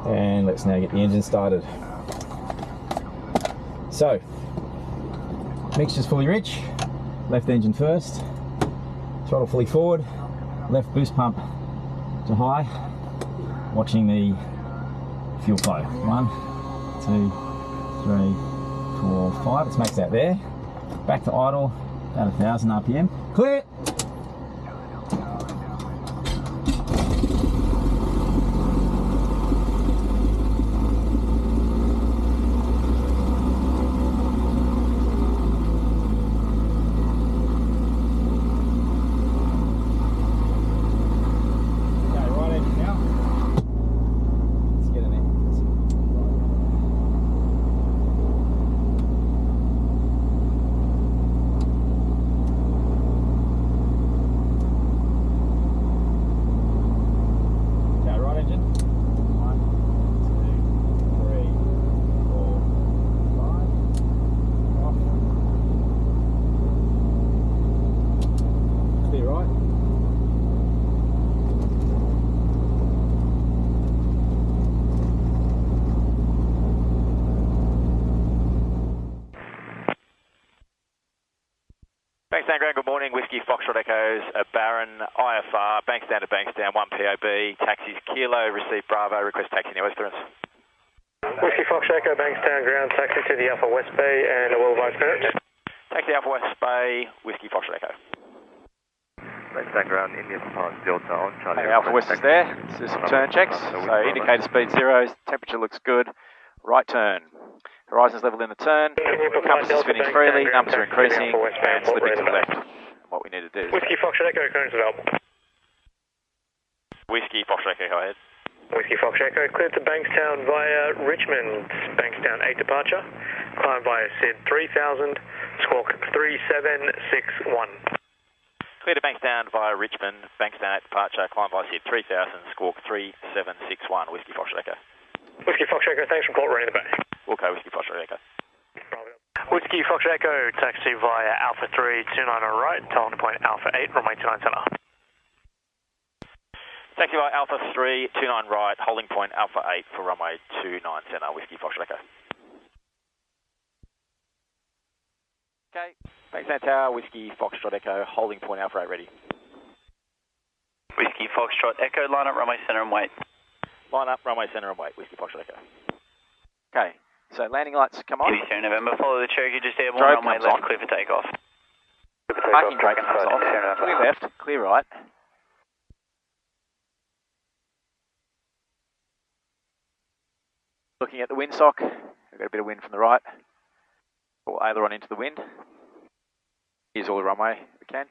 And let's now get the engine started. So, mixture's fully rich, left engine first, throttle fully forward, left boost pump to high, watching the fuel flow. 1, 2, 3, 4, 5. Let's max that there. Back to idle, about 1000 RPM. Clear! Bankstown Ground, good morning. Whiskey Foxtrot Echoes, Baron, IFR, Bankstown to Bankstown, 1 POB, taxis Kilo, receive Bravo, request taxi New West clearance. Whiskey Foxtrot Echo, Bankstown Ground, taxi to the Alpha West Bay and a well-advised clearance. Taxi Alpha West Bay, Whiskey Foxtrot Echo. Bankstown Ground, India Pond, Delta on Charlie. Okay, Alpha West is there. Let's do some turn checks. So indicator speed 0, temperature looks good. Right turn. Horizon's level in the turn, compass is spinning freely, numbers are increasing, and slipping to the left. What we need to do. Whiskey Foxtrot Echo, clearance available. Whiskey Foxtrot Echo, go ahead. Whiskey Foxtrot Echo, cleared to Bankstown via Richmond, Bankstown 8 departure. Climb via SID 3000, squawk 3761. Clear to Bankstown via Richmond, Bankstown 8 departure, climb via SID 3000, squawk 3761, Whiskey Foxtrot Echo. Whiskey Foxtrot Echo, thanks for call, running the bay. Okay, Whiskey Foxtrot Echo. Whiskey Foxtrot Echo, taxi via Alpha 3, 29 on right, holding point Alpha 8, runway 29 center. Taxi via Alpha 3, 29 right, holding point Alpha 8 for runway 29 center, Whiskey Foxtrot Echo. Okay, Bankstown Tower, Whiskey Foxtrot Echo, holding point Alpha 8 ready. Whiskey Foxtrot Echo, line up runway center and wait. Line up, runway center and wait, Whiskey Foxtrot Echo. Okay, so landing lights come on. Sierra November, follow the Cherokee just airborne, runway left, clear for takeoff. Parking brake comes off, clear left, clear right. Looking at the windsock, we've got a bit of wind from the right. Pull aileron into the wind. Here's all the runway we can.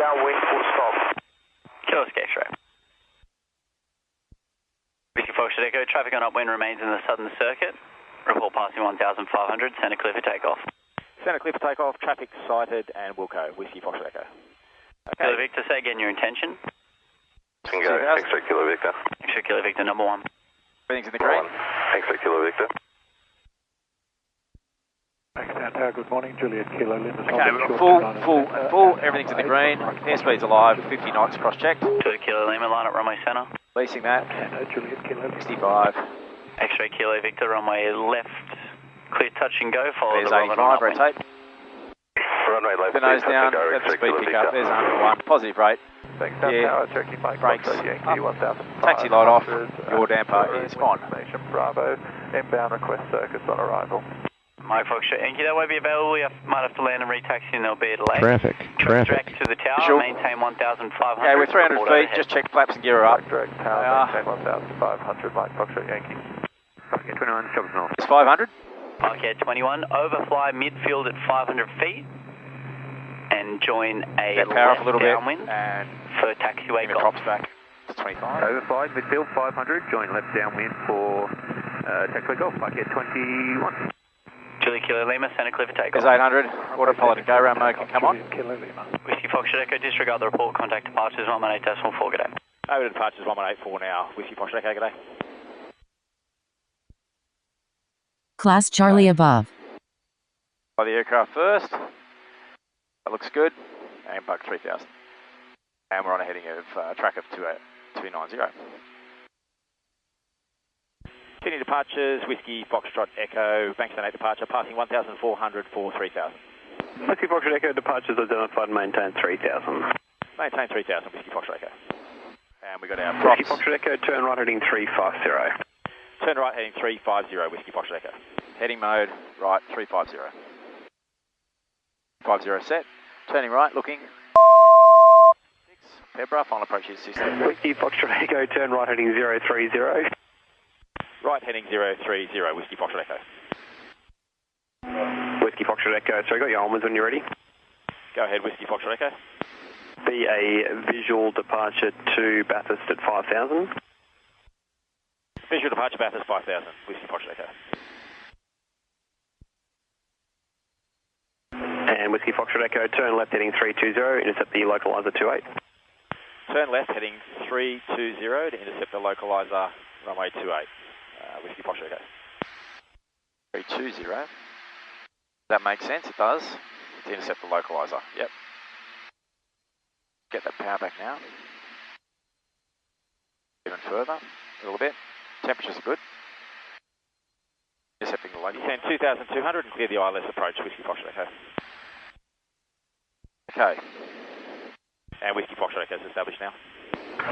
Downwind, full stop. Kilo escape straight. Whiskey Foxtrot Echo, traffic on upwind remains in the southern circuit. Report passing 1,500, center clear for takeoff. Center clear for takeoff, traffic sighted and Wilco, Whiskey Foxtrot Echo. Okay. Kilo Victor, say again your intention. Go, extra Kilo Victor. Extra Kilo Victor, number 1. Everything's in the green. Extra Kilo Victor. Bankstown Tower, good morning, Juliet Kilo Lima. Okay, we've got full, everything's in the green, airspeed's alive, 50 knots cross-checked. 2 Kilo Lima, line up runway center. Leasing that, Juliet Kilo 65. X-ray Kilo Victor, runway left, clear touch and go, follow There's the 85, rotate. Runway left, The nose down, that's the speed pickup, there's 101, positive rate. Bankstown Tower, Cherokee Mike, brakes, Yankee 1000. taxi light off, your damper is on. Bravo, inbound request circuits on arrival. Mike Foxtrot Yankee, that won't be available. You might have to land and retaxi and there'll be a delay. Traffic. Direct to the tower, Sure. maintain 1,500. Okay, we're 300 feet, just check flaps and gear up. Direct tower, maintain 1,500, Mike Foxtrot Yankee. Okay, 21, Chops North. It's 500. Parquet 21, overfly midfield at 500 feet and join a Power off a little bit downwind and for taxiway give me golf. props back to 25. Overfly, midfield 500, join left downwind for taxiway golf, Parquet 21. Julie Kilo Lima, center clear for takeoff. There's 800, autopilot and go around mode can come on. Kilo Lima. Whiskey Foxtrot Echo, disregard the report, contact departures 118.4, good day. Over to departures 1184 now, Whiskey Foxtrot Echo, good day. Class Charlie above. By the aircraft first, That looks good. And bug 3000. And we're on a heading of track of 290. Sydney departures, Whiskey Foxtrot Echo, Bankstown 8 departure, passing 1,400 for 3,000. Whiskey Foxtrot Echo departures identified, maintain 3,000. Maintain 3,000, Whiskey Foxtrot Echo. And we got our props. Whiskey Foxtrot Echo, turn right heading 350. Turn right heading 350, Whiskey Foxtrot Echo. Heading mode, right 350. 50 set. Turning right, looking. 6, Pebra, final approach is 60. Whiskey Foxtrot Echo, turn right heading 030. Right heading 030, Whiskey Foxtrot Echo. Whiskey Foxtrot Echo, sorry, got your almonds when you're ready. Go ahead, Whiskey Foxtrot Echo. Be a visual departure to Bathurst at 5,000. Visual departure Bathurst 5,000, Whiskey Foxtrot Echo. And Whiskey Foxtrot Echo, turn left heading 320, intercept the localizer 28. Turn left heading 320 to intercept the localizer runway 28, Whiskey Foxtrot Echo. 320. Does that make sense? It does. To intercept the localizer. Yep. Get that power back now. Even further, a little bit. Temperatures are good. Intercepting the local. Descend 2,200 and clear the ILS approach, Whiskey Foxtrot Echo. Okay. And Whiskey Foxtrot Echo is established now.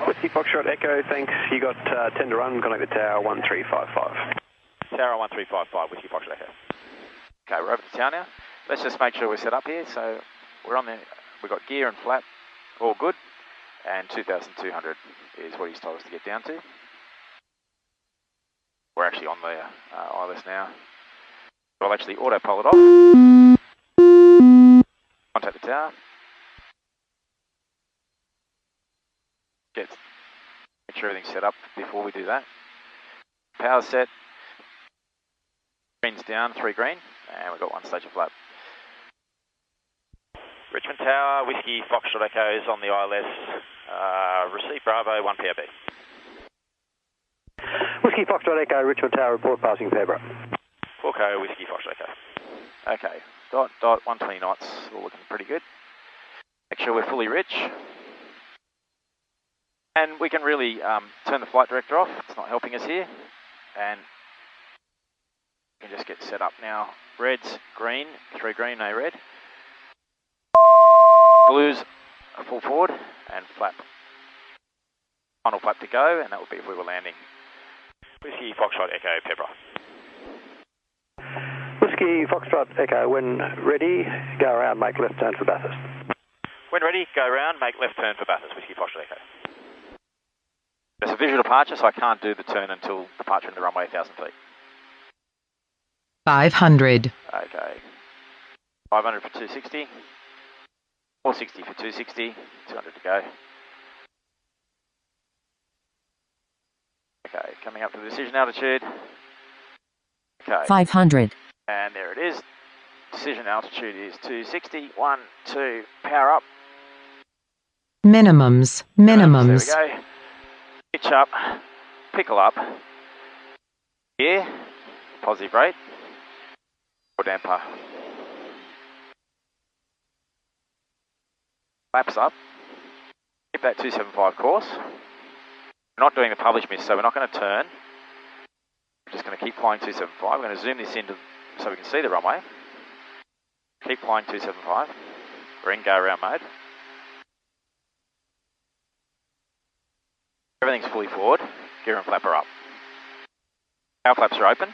Whiskey Foxtrot Echo, thanks. You got 10 to run, connect the tower 1355. Tower 1355, Whiskey Foxtrot Echo. Okay, we're over to tower now. Let's just make sure we're set up here. So we're on there. We've got gear and flap, all good. And 2,200 is what he's told us to get down to. We're actually on the ILS now. I'll actually auto-pole it off. Contact the tower. Make sure everything's set up before we do that. Power set. Green's down, 3 green. And we've got 1 stage of flap. Richmond Tower, Whiskey Foxtrot Echo is on the ILS. Receive Bravo, 1 PRB. Whiskey Foxtrot Echo, Richmond Tower, report passing Pebra. Foco, Whiskey Foxtrot Echo. Okay, dot, 120 knots, all looking pretty good. Make sure we're fully rich. And we can really turn the flight director off, it's not helping us here. And we can just get set up now. Reds, green, 3 green, no red. Blues, full forward, and flap. Final flap to go, and that would be if we were landing. Whiskey Foxtrot Echo, Pebra. Whiskey Foxtrot Echo, when ready, go around, make left turn for Bathurst. When ready, go around, make left turn for Bathurst, Whiskey Foxtrot Echo. It's a visual departure, so I can't do the turn until departure in the runway 1,000 feet. 500. Okay. 500 for 260. 460 for 260. 200 to go. Okay, coming up to the decision altitude. Okay. 500. And there it is. Decision altitude is 260. 1, 2, power up. Minimums. There we go. Pitch up. Pickle up. Here. Positive rate. Or damper. Flaps up. Keep that 275 course. We're not doing the publish miss, so we're not going to turn. We're just going to keep flying 275. We're going to zoom this in so we can see the runway. Keep flying 275. We're in go around mode. Everything's fully forward. Gear and flap are up. Our flaps are open.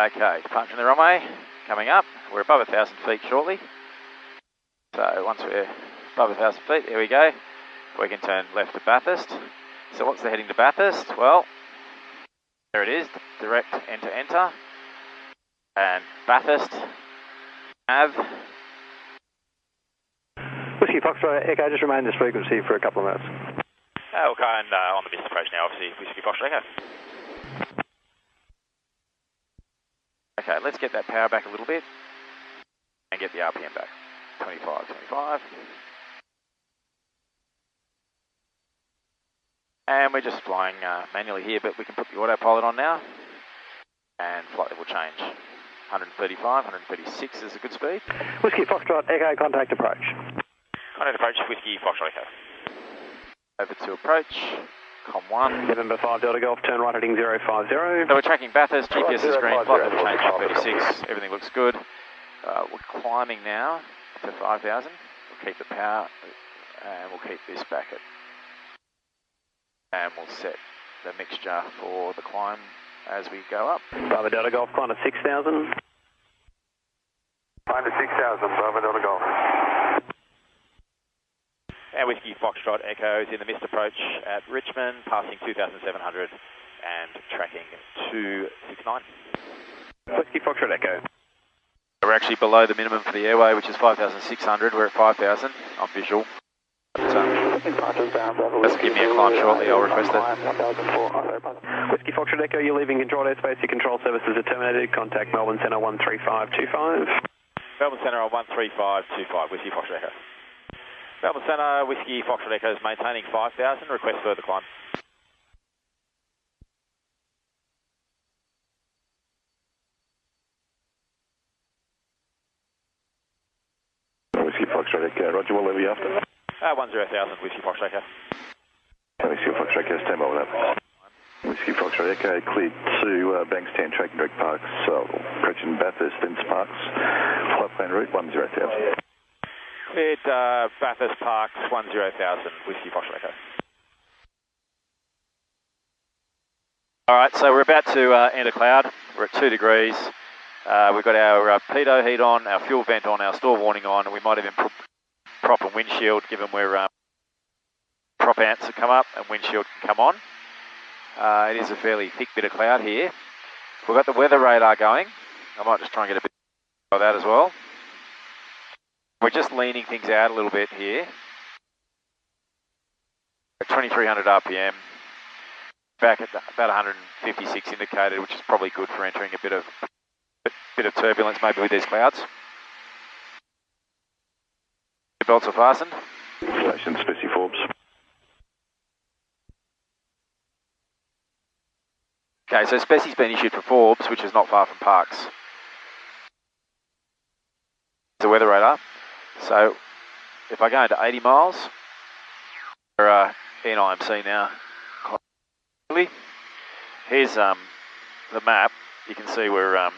Okay, departure in the runway. Coming up. We're above 1,000 feet shortly. So once we're above 1,000 feet, there we go. We can turn left to Bathurst. So what's the heading to Bathurst? Well, there it is. Direct enter. And Bathurst. Nav. Whiskey Foxtrot Echo, just remain this frequency for a couple of minutes. Okay, and on the missed approach now, obviously, Whiskey Foxtrot Echo. Okay, let's get that power back a little bit and get the RPM back. 25. And we're just flying manually here, but we can put the autopilot on now and flight level change. 135, 136 is a good speed. Whiskey Foxtrot, Echo, contact approach. Contact approach, Whiskey Foxtrot Echo. Over to approach, Com 1. November 5 Delta Golf, turn right heading 050. So we're tracking Bathurst, GPS is green, flight level change to 36, everything looks good. We're climbing now to 5,000. We'll keep the power and we'll keep this back at, and we'll set the mixture for the climb as we go up. Bravo Delta Golf, climb to 6,000. Climb to 6,000, Bravo Delta Golf. And Whiskey Foxtrot Echo is in the missed approach at Richmond, passing 2,700 and tracking 269. Whiskey Foxtrot Echo. We're actually below the minimum for the airway, which is 5,600. We're at 5,000 on visual. Doesn't give me a climb shortly, I'll request it. Whiskey Foxtrot Echo, you're leaving controlled airspace, your control services are terminated. Contact Melbourne Centre 13525. Melbourne Centre on 13525, Whiskey Foxtrot Echo. Melbourne Centre, Whiskey Foxtrot Echo is maintaining 5,000, request further climb. Whiskey Foxtrot Echo, Roger, what level are you after? 10,000, Whiskey Foxtrot Echo. Whiskey Foxtrot Echo, stand by with that. Whiskey Foxtrot Echo, cleared to Bankstown, tracking direct parks, approaching Bathurst, then Sparks, flight plan route 10,000. Cleared Bathurst Parks, 10,000, Whiskey Foxtrot Echo. Alright, so we're about to enter cloud. We're at 2 degrees. We've got our pitot heat on, our fuel vent on, our store warning on, and we might even put prop and windshield, given we're prop ants that come up and windshield can come on. It is a fairly thick bit of cloud here. We've got the weather radar going. I might just try and get a bit of that as well. We're just leaning things out a little bit here. At 2,300 RPM, back at about 156 indicated, which is probably good for entering a bit of turbulence maybe with these clouds. Your belts are fastened. Station Specie Forbes. Okay, so Specie's been issued for Forbes, which is not far from Parks. It's a weather radar. So if I go into 80 miles, we're in IMC now. Here's the map. You can see we're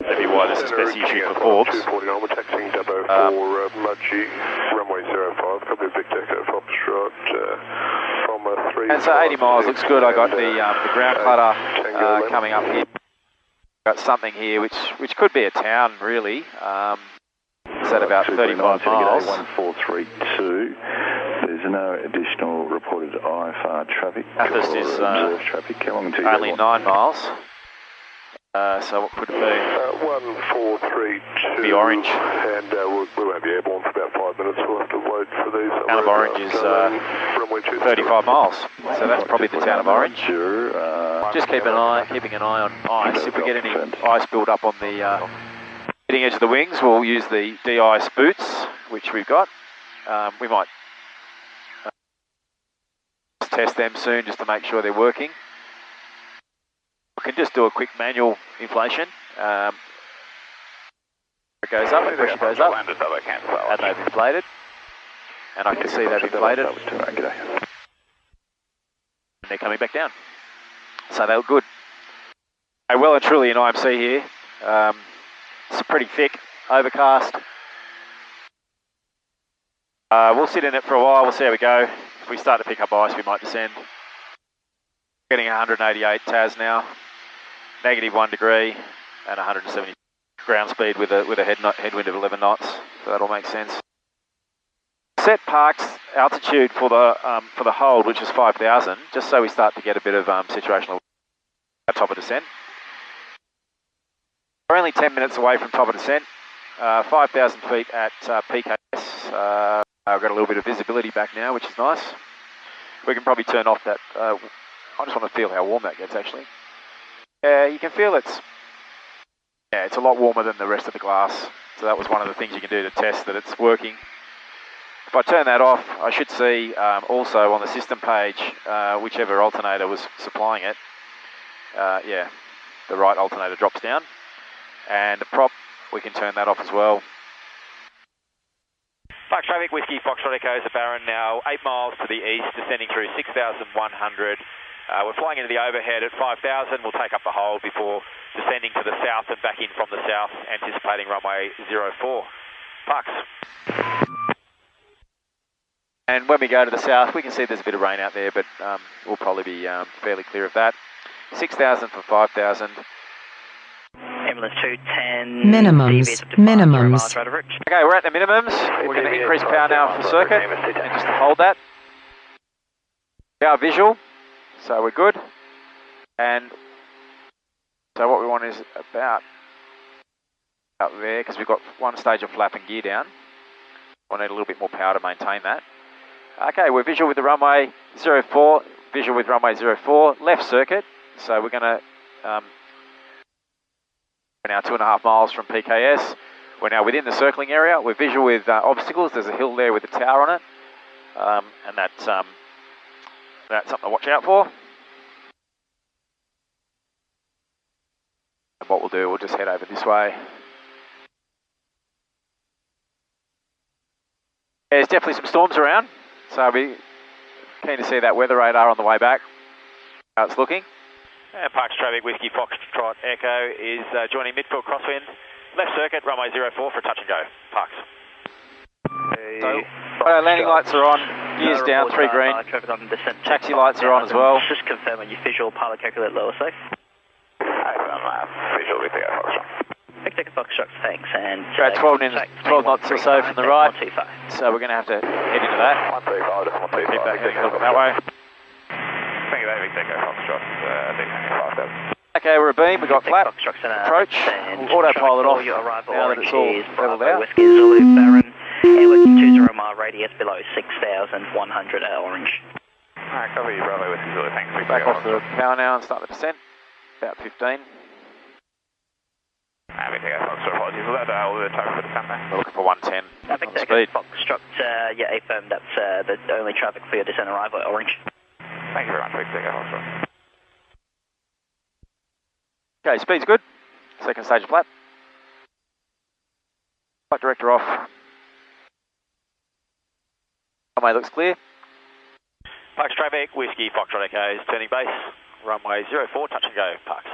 maybe why this is Specie issued for Forbes. 249, we're taxiing Dubbo for Mudgee, runway 05, copy of Victor Echo Foxtrot, from 3. And so 80 miles looks good. I got the ground clutter coming up here. Got something here which could be a town really. It's at about 35 miles. 1432. There's no additional reported IFR traffic. Bathurst is observed traffic. How long until only 9 miles. So what could it be? 1432. Be Orange. And we won't be airborne for about 5 minutes. We'll have to wait for these. Town of Orange is 35 miles. So that's probably the town of Orange. Just keeping an eye on ice. If we get any ice build up on the leading edge of the wings, we'll use the de-ice boots, which we've got. We might test them soon just to make sure they're working. We can just do a quick manual inflation. It goes up, the pressure goes up, and they've inflated. And I can see they've inflated. And they're coming back down. So they look good. Well and truly in IMC here. It's pretty thick, overcast. We'll sit in it for a while, we'll see how we go. If we start to pick up ice, we might descend. Getting 188 TAS now, -1 degree, and 170 ground speed with a headwind of 11 knots. So that'll make sense. Set Parks altitude for the hold, which is 5,000, just so we start to get a bit of situational at top of descent. We're only 10 minutes away from top of descent, 5,000 feet at PKS. I've got a little bit of visibility back now, which is nice. We can probably turn off that. I just want to feel how warm that gets actually. You can feel it's a lot warmer than the rest of the glass. So that was one of the things you can do to test that it's working. If I turn that off, I should see also on the system page, whichever alternator was supplying it, the right alternator drops down. And the prop, we can turn that off as well. Park traffic, Whiskey Foxtrot Echo is the Baron now 8 miles to the east, descending through 6,100. We're flying into the overhead at 5,000. We'll take up the hold before descending to the south and back in from the south, anticipating runway 04. Parks. And when we go to the south, we can see there's a bit of rain out there, but we'll probably be fairly clear of that. 6,000 for 5,000. Ambulance 210. Minimums. Okay, we're at the minimums. We're going to increase power now for circuit, and just to hold that. Power visual, so we're good. And so what we want is about out there, because we've got one stage of flap and gear down. We'll need a little bit more power to maintain that. Okay, we're visual with the runway 04, visual with runway 04, left circuit. So we're going to, we're now 2.5 miles from PKS. We're now within the circling area. We're visual with obstacles. There's a hill there with a tower on it. And that's something to watch out for. And what we'll do, we'll just head over this way. There's definitely some storms around, so I'll be keen to see that weather radar on the way back, how it's looking. And Parks traffic, Whiskey Foxtrot Echo is joining midfield crosswind, left circuit, runway 04 for touch and go. Parks. So, landing lights are on, gears down, 3 green, taxi lights are on as well. Just confirming your visual, pilot calculate lower safe. Visual with the Foxtrot. Victor Foxtrot, thanks, and... About 12 knots or so from the right, so we're going to have to head into that. 135, just 135. Keep that heading a little bit that way. Thank you, Victor Foxtrot, 5,000. Okay, we're a beam, we've got flat, approach, we'll autopilot off now that it's all leveled out. Whiskey Zulu Baron, airworking 20 mile radius below 6,100 orange. Alright, copy, Bravo Whiskey Zulu, thanks. Back off the power now and start the descent, about 15. Victor Foxtrot, apologies for that, we'll time for the descent there. We're looking for 110 I think on speed. Foxtrot, yeah, affirmed that's the only traffic for your descent arrival at orange. Thank you very much, Victor Foxtrot. Okay, speed's good. Second stage of flap. Flight director off. Runway looks clear. Parks traffic, Whiskey Foxtrot Echo is turning base. Runway 04, touch and go, Parks.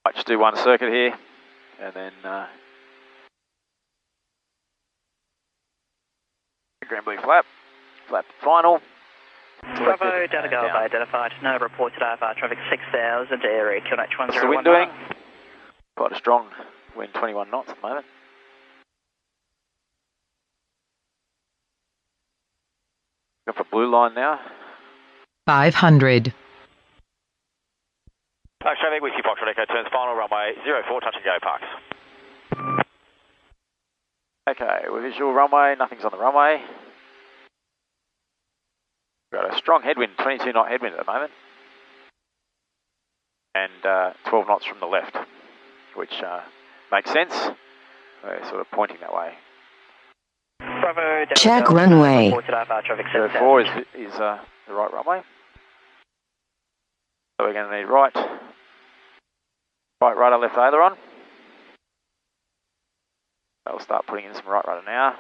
Might just do one circuit here, and then green blue flap, flap final. Bravo, Delta Golf identified, no reported IFR traffic 6,000, area QNH 101. What's the wind doing? Quite a strong wind, 21 knots at the moment. Go for blue line now. 500. Parks traffic, Whiskey Foxtrot Echo turns final, runway 04, touch and go, Parks. Okay, we're visual runway, nothing's on the runway. We've got a strong headwind, 22 knot headwind at the moment. And 12 knots from the left, which makes sense. We're sort of pointing that way. Bravo, Check runway. 04 is the right runway. So we're going to need right rudder, left aileron. I'll start putting in some right rudder now.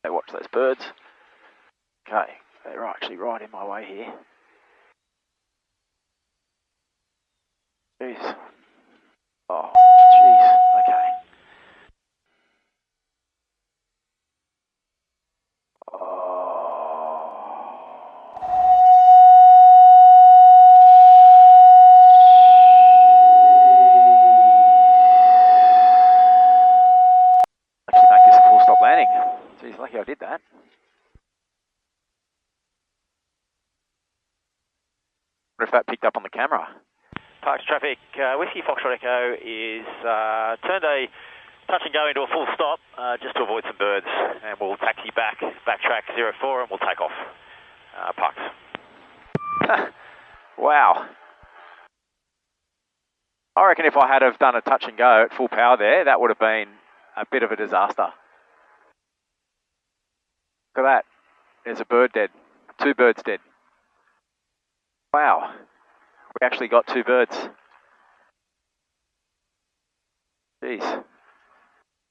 Hey, watch those birds. Okay, they're actually right in my way here. Jeez. Oh, jeez. Okay. Actually make this a full stop landing. Jeez, lucky I did that. Wonder if that picked up on the camera. Parks traffic, Whiskey Foxtrot Echo is turned a touch and go into a full stop just to avoid some birds, and we'll taxi back track 04 and we'll take off. Parks. Wow. I reckon if I had have done a touch and go at full power there, that would have been a bit of a disaster. Look at that. There's a bird dead. 2 birds dead. Wow. We actually got 2 birds. Jeez.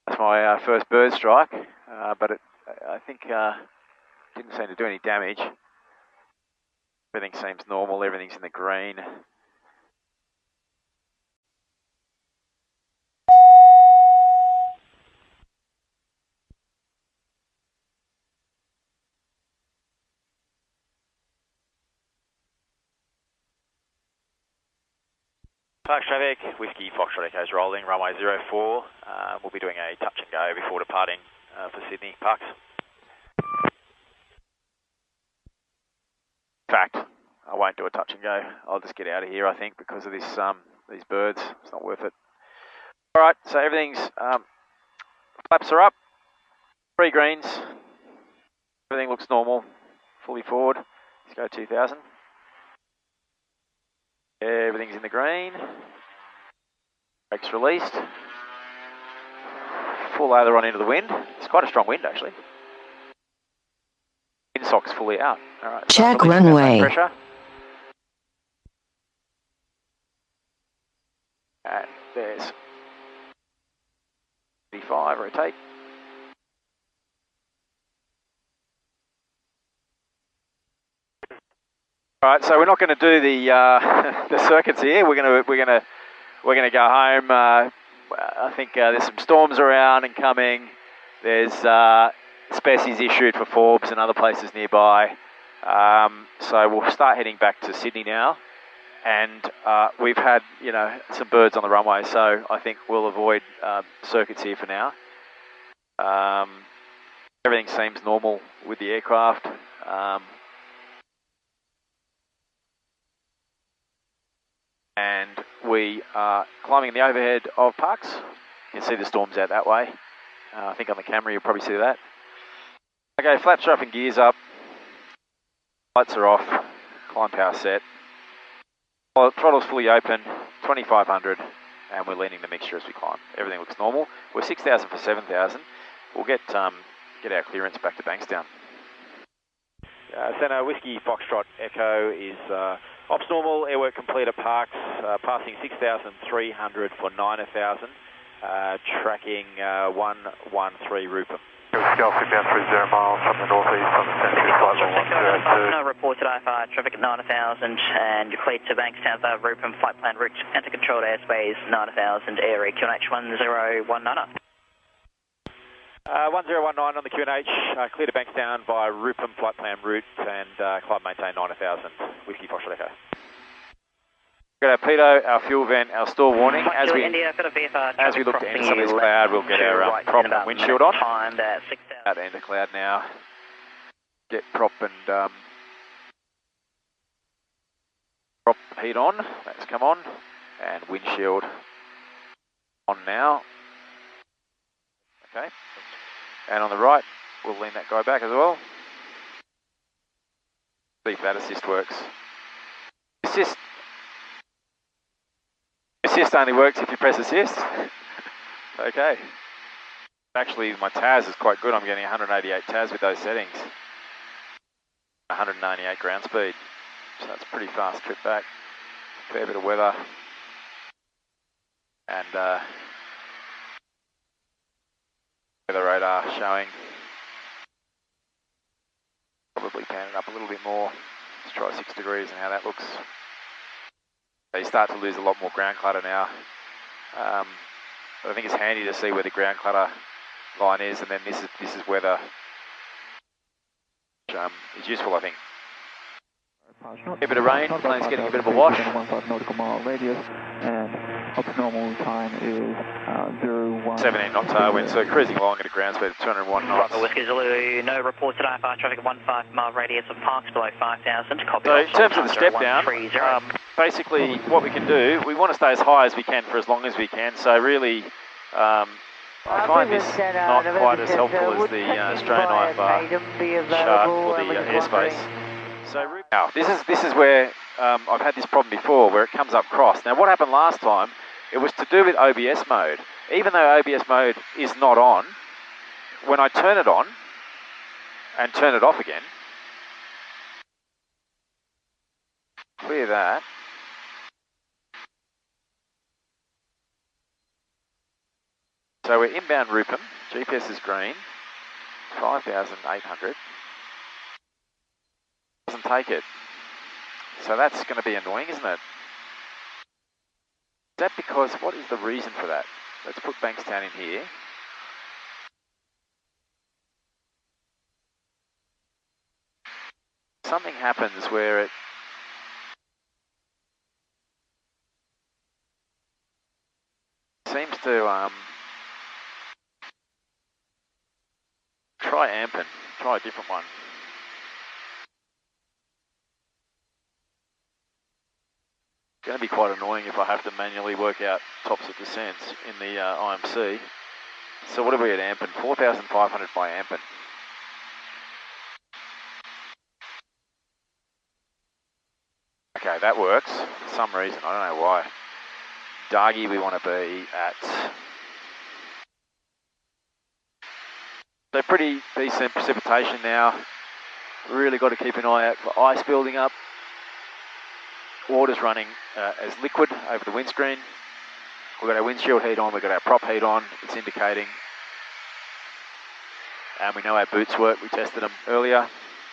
That's my first bird strike, but I think didn't seem to do any damage. Everything seems normal, everything's in the green. Parks traffic, Whiskey Foxtrot Echo's rolling, runway 04. We'll be doing a touch and go before departing for Sydney. Parks. In fact, I won't do a touch and go. I'll just get out of here, I think, because of this these birds. It's not worth it. All right, so everything's flaps are up, 3 greens. Everything looks normal, fully forward. Let's go 2000. Everything's in the green. Brakes released. Full aileron into the wind. It's quite a strong wind, actually. Windsock's fully out. All right. Check So runway. pressure. And there's 35. Rotate. All right, so we're not going to do the the circuits here. We're going to go home. I think there's some storms around and coming. There's species issued for Forbes and other places nearby. So we'll start heading back to Sydney now. And we've had some birds on the runway, so I think we'll avoid circuits here for now. Everything seems normal with the aircraft. And we are climbing the overhead of Parks. You can see the storms out that way. I think on the camera you'll probably see that. Okay, flaps are up and gears up. Lights are off. Climb power set. Throttle's fully open, 2500, and we're leaning the mixture as we climb. Everything looks normal. We're 6,000 for 7,000. We'll get our clearance back to Bankstown. Center Whiskey Foxtrot Echo is ops normal, airwork complete at Parks, passing 6,300 for 9,000, tracking 113 Rupert. Golf inbound 30 miles from the northeast on the central flight level 102. No reported IFR traffic at 9,000 and you're cleared to Bankstown via Rupert, flight plan route, enter-controlled airspace 9,000, area QNH 1019. 1019 on the QNH, clear to Bankstown via Rupert, flight plan route, and climb maintain 9,000, Whiskey Foxtrot Echo. We've got our pitot, our fuel vent, our stall warning. As we look to enter some of this cloud, we'll get our prop and windshield on. Out to enter cloud now. Get prop and prop heat on. That's come on. And windshield on now. Okay. And on the right, we'll lean that guy back as well. See if that assist works. Assist only works if you press assist. Okay. Actually, my TAS is quite good. I'm getting 188 TAS with those settings. 198 ground speed. So that's a pretty fast trip back. Fair bit of weather. And weather radar showing. Probably pan it up a little bit more. Let's try 6 degrees and how that looks. So you start to lose a lot more ground clutter now. But I think it's handy to see where the ground clutter line is, and then this is weather, which is useful, I think. A bit of rain, plane's getting a bit of a wash. 1.5 nautical mile radius, and optimal time is 17 knot tailwind, so cruising along at a ground speed of 201 knots. Whiskey Zulu, no reported IFR traffic at 15 mile radius of Parks below 5,000. So in terms of the step down, basically what we can do, we want to stay as high as we can for as long as we can, so really I find this not quite as helpful as the Australian IFR chart for the airspace. So now, this is where I've had this problem before, where it comes up cross. Now, what happened last time? It was to do with OBS mode. Even though OBS mode is not on, when I turn it on and turn it off again, clear that. So we're inbound Rupam, GPS is green, 5,800. Doesn't take it. So that's going to be annoying, isn't it? Is that because, what is the reason for that? Let's put Bankstown in here. Something happens where it seems to try Ampen, try a different one. It's going to be quite annoying if I have to manually work out tops of descents in the IMC. So what are we at Ampen? 4,500 by Ampen. Okay, that works for some reason, I don't know why. Dargy, we want to be at... So pretty decent precipitation now. Really got to keep an eye out for ice building up. Water's running as liquid over the windscreen. We've got our windshield heat on, we've got our prop heat on, it's indicating. And we know our boots work, we tested them earlier.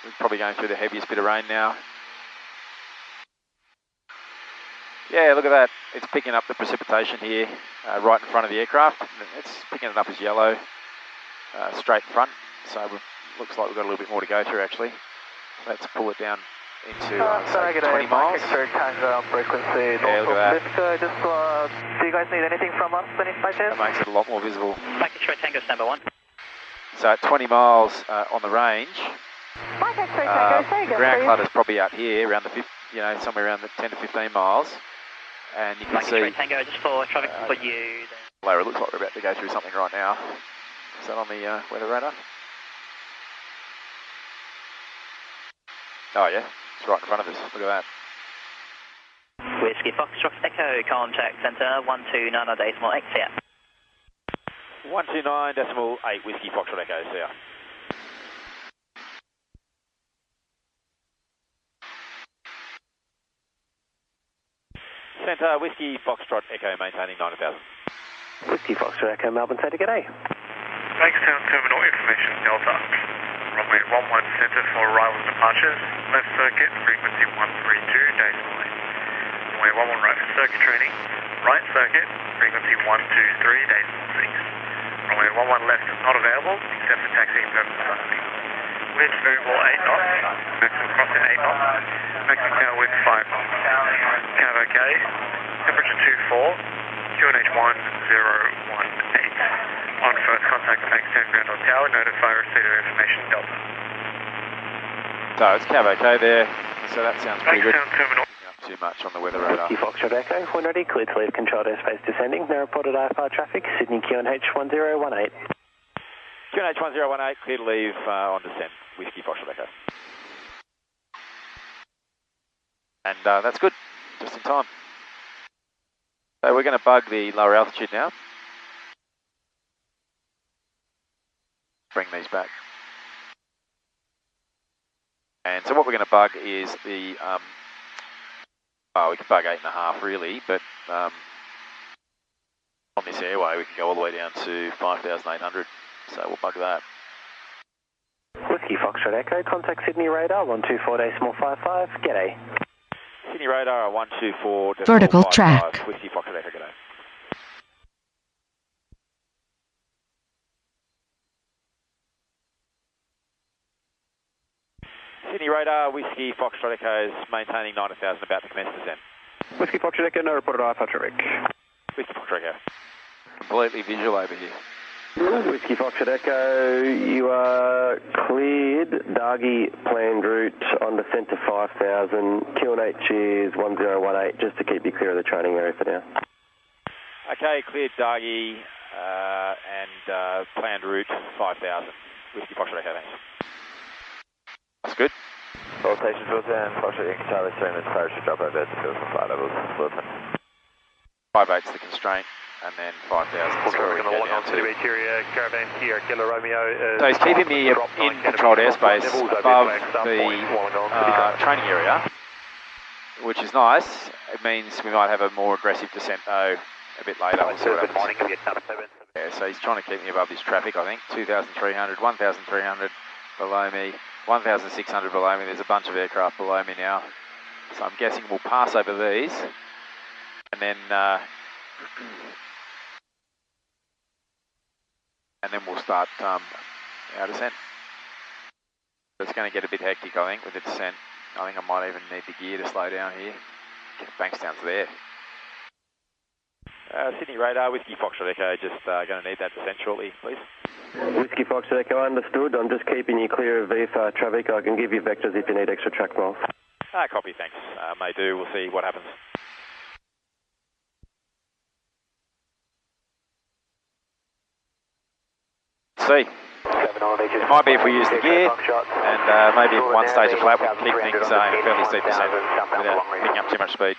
We're probably going through the heaviest bit of rain now. Yeah, look at that. It's picking up the precipitation here right in front of the aircraft. It's picking it up as yellow, straight in front. So it looks like we've got a little bit more to go through actually. Let's pull it down into say 20 miles. Frequency, yeah, look at that. Do you guys need anything from us by chance? That makes it a lot more visible. Mike X-ray Tango, number 1. So at 20 miles on the range, Mike X-ray Tango, the ground clutter's probably out here around the somewhere around the 10 to 15 miles. And you can Mike see X-ray Tango, just for traffic for you. Laura, it looks like we're about to go through something right now. Is that on the weather radar? Oh yeah, it's right in front of us. Look at that. Whiskey Foxtrot Echo, contact centre 129.8 X here. 129.8 Whiskey Foxtrot Echo, see ya. Centre Whiskey Foxtrot Echo, maintaining 90,000. Whiskey Foxtrot Echo, Melbourne Centre, g'day. Bankstown Terminal Information Delta. Runway 11 Centre for arrival and departures. Left circuit, frequency 132.8. Runway 11 right for circuit training. Right circuit, frequency 123.6. Runway 11 left not available, except for taxiing purposes only. Wind variable 8 knots. Maximum crossing 8 knots. Maximum tail width 5 knots. Cav OK. Temperature 24. QNH 1018. On first contact with Bankstown Ground or Tower, notify receipt of information Delta. So it's Cav OK there, so that sounds pretty good. Bankstown Terminal. Not too much on the weather radar. Whiskey Foxtrot Echo, when ready, clear to leave controlled airspace descending. No reported IFR traffic, Sydney QNH 1018. QNH 1018, clear to leave on descent, Whiskey Foxtrot Echo. And that's good, just in time. So we're going to bug the lower altitude now. Bring these back. And so what we're going to bug is the, we can bug 8.5 really, but on this airway we can go all the way down to 5,800, so we'll bug that. Whiskey Foxtrot Echo, contact Sydney radar 124.55, g'day. Sydney radar 124.55. Vertical track. Whiskey Foxtrot Echo, g'day. Sydney radar, Whiskey Foxtrot Echo is maintaining 90,000, about to commence descent. Whiskey Foxtrot Echo, no reported IFR traffic. Whiskey Foxtrot Echo. Completely visual over here. Whiskey Foxtrot Echo, you are cleared. Dargy planned route on descent to 5,000. QNH is 1018, just to keep you clear of the training area for now. Okay, cleared Dargy, and planned route 5000. Whiskey Foxtrot Echo, thanks. That's good. All stations built in, Foxtrot Yankee Charlie, streamers, parachute drop over, to flight levels, movement. 58's the constraint, and then 5000. We're going to lock on to the interior caravan here, Kilo Romeo. So he's keeping me in controlled airspace above the training area, which is nice. It means we might have a more aggressive descent though a bit later. We'll see what happens. Yeah, so he's trying to keep me above this traffic, I think. 2,300, 1,300 below me, 1,600 below me. There's a bunch of aircraft below me now. So I'm guessing we'll pass over these, and then we'll start our descent. It's going to get a bit hectic, I think, with the descent. I think I might even need the gear to slow down here. Get Bankstown's there. Sydney radar, Whiskey Foxtrot Echo, just going to need that descent shortly, please. Whiskey Foxtrot Echo, understood. I'm just keeping you clear of VFR traffic. I can give you vectors if you need extra track miles. Copy, thanks. May do, we'll see what happens. See. It might be if we use the gear, and maybe if one stage of flap we can keep things in a fairly steep descent without picking up too much speed.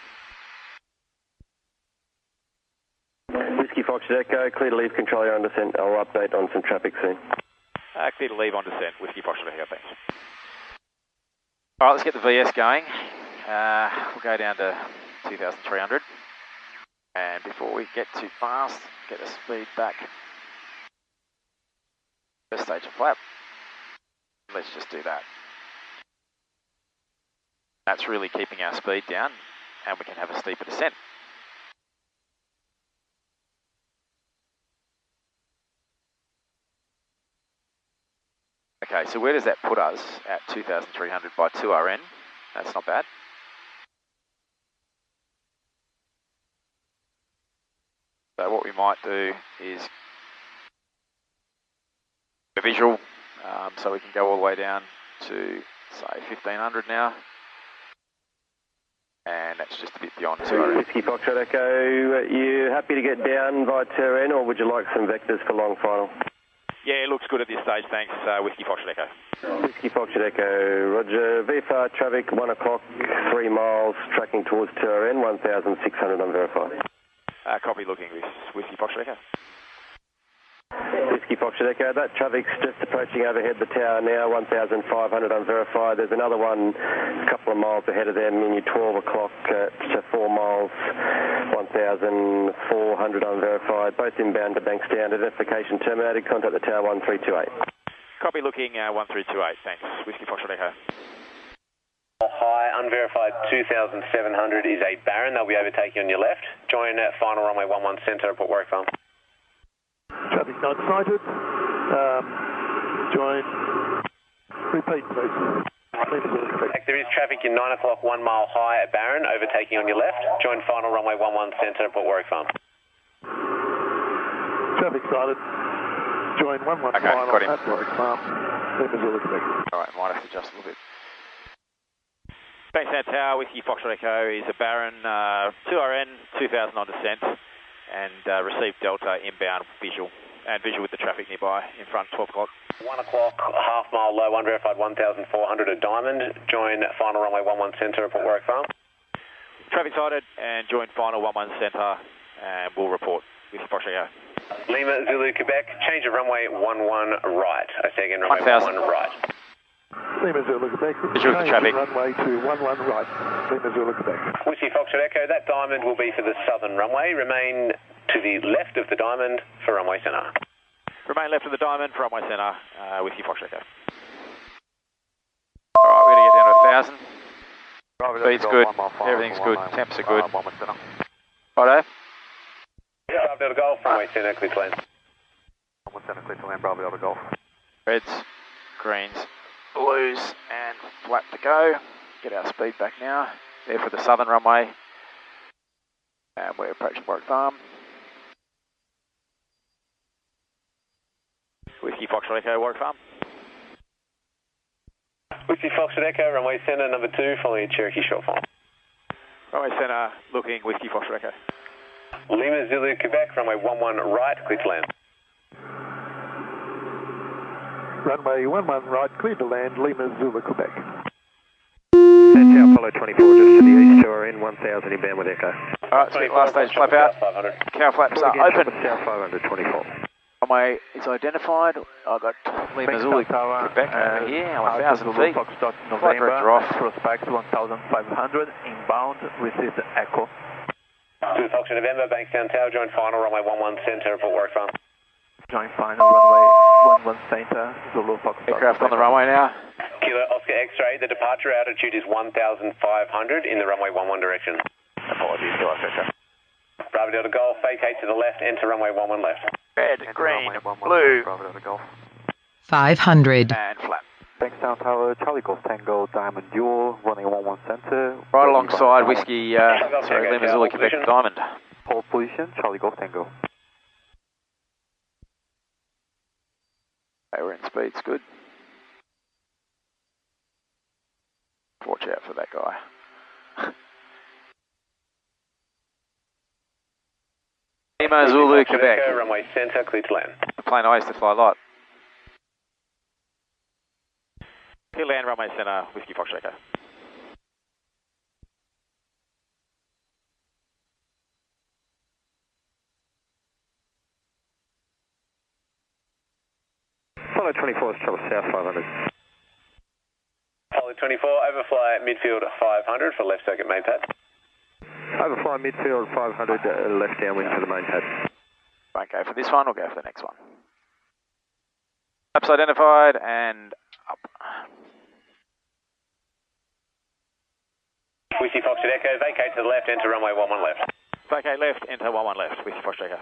Whiskey Foxtrot Echo, clear to leave control your on descent. I'll update on some traffic soon. Clear to leave on descent, Whiskey Foxtrot Echo, thanks. Alright, let's get the VS going. We'll go down to 2,300. And before we get too fast, get the speed back. First stage of flap. Let's just do that. That's really keeping our speed down, and we can have a steeper descent. Okay, so where does that put us at 2,300 by 2RN? That's not bad. So what we might do is a visual, so we can go all the way down to, say, 1,500 now. And that's just a bit beyond 2RN. Whiskey Foxtrot Echo, are you happy to get down by 2RN, or would you like some vectors for long final? Yeah, it looks good at this stage, thanks. Whiskey Foxtrot Echo. Whiskey Foxtrot Echo, roger. VFR traffic, 1 o'clock, 3 miles, tracking towards 2RN, 1,600 unverified. Copy, looking this Whiskey Foxtrot Echo. Whiskey Foxtrot Echo, that traffic's just approaching overhead the tower now, 1,500 unverified. There's another one a couple of miles ahead of them, in 12 o'clock to 4 miles, 1,400 unverified. Both inbound to Bankstown. Identification terminated. Contact the tower 1328. Copy, looking 1328. Thanks. Whiskey Foxtrot Echo. Hi, unverified 2,700 is a Baron. They'll be overtaking on your left. Join final runway 11 centre, report work farm. Traffic not sighted. Join. Repeat, please. There is traffic in 9 o'clock, 1 mile high at Baron, overtaking on your left. Join final runway 11 centre, report Warwick Farm. Traffic sighted. Join 11 final at Warwick Farm. Alright, might have to adjust a little bit. Bankstown Tower, Whiskey Foxtrot Echo is a Baron, 2RN, 2,000 on descent, and received Delta inbound visual, and visual with the traffic nearby in front, 12 o'clock. 1 o'clock, half mile low, unverified 1,400 at Diamond. Join final runway 11 centre, report Warwick Farm. Traffic sighted, and join final 11 centre, and we'll report Whiskey Foxtrot Echo. Lima, Zulu, Quebec, change of runway 11 right. I say again, runway 11 right. Lima, Zulu, Quebec, visual with the traffic. Runway to 11 right. Lima, Zulu, Quebec. Whiskey Foxtrot Echo, that Diamond will be for the southern runway. Remain to the left of the Diamond for runway centre. Remain left of the Diamond for runway centre, Whiskey Foxtrot Echo. Alright, we're going to get down to 1,000. Speed's good, everything's good, temps are good. Righto. Bravo Delta Golf, runway centre, clear to land. Runway centre, clear to land, Bravo Delta Golf. Reds, greens, blues, and flat to go. Get our speed back now. There for the southern runway. And we're approaching Warwick Farm. Whiskey Foxtrot Echo, Warwick Farm. Whiskey Foxtrot Echo, runway centre, number 2, following Cherokee short form. Runway centre, looking Whiskey Foxtrot Echo. Lima Zulu Quebec, runway 11 right, clear to land. Runway 11 right, clear to land, Lima Zulu Quebec. That's our Apollo 24 just to the east shore in 1000 in band with Echo. Alright, so last stage flap out. Cow flaps are open. South 524. Runway is identified. I've got Lima Zulu Quebec over here, 1000 feet. Flight director off. Prospect 1500, inbound, receive echo. Zulu Foxtrot November, Bankstown Tower, join final, runway 11 center, report work from. Join final, runway 11 center, Zulu Foxtrot. Aircraft on the runway now. Kilo Oscar X-ray, the departure altitude is 1,500 in the runway 11 direction. Apologies, to Africa. Bravo Delta Golf, vacate to the left, enter runway 11 left. Red, green, blue. Bravo Delta Golf. 500. And flap. Bankstown Tower, Charlie Golf Tango, Diamond Dual, running 11 center. Right alongside whiskey, Lima Zulu Quebec Diamond. Hold position, Charlie Golf Tango. Okay, we're in speed's good. Watch out for that guy. Lima Zulu Quebec. Runway center, clear to land. The plane I used to fly light. Clear land, runway center, whiskey Foxtrot Echo. Apollo 24 is trouble south 500. Apollo 24, overfly midfield 500 for left circuit main pad. Overfly midfield 500, left downwind to the main pad. Won't go for this one, we'll go for the next one. Flaps identified and up. Whiskey Foxtrot Echo, vacate to the left, enter runway 11 left. Vacate left, enter 11 left, whiskey Foxtrot Echo.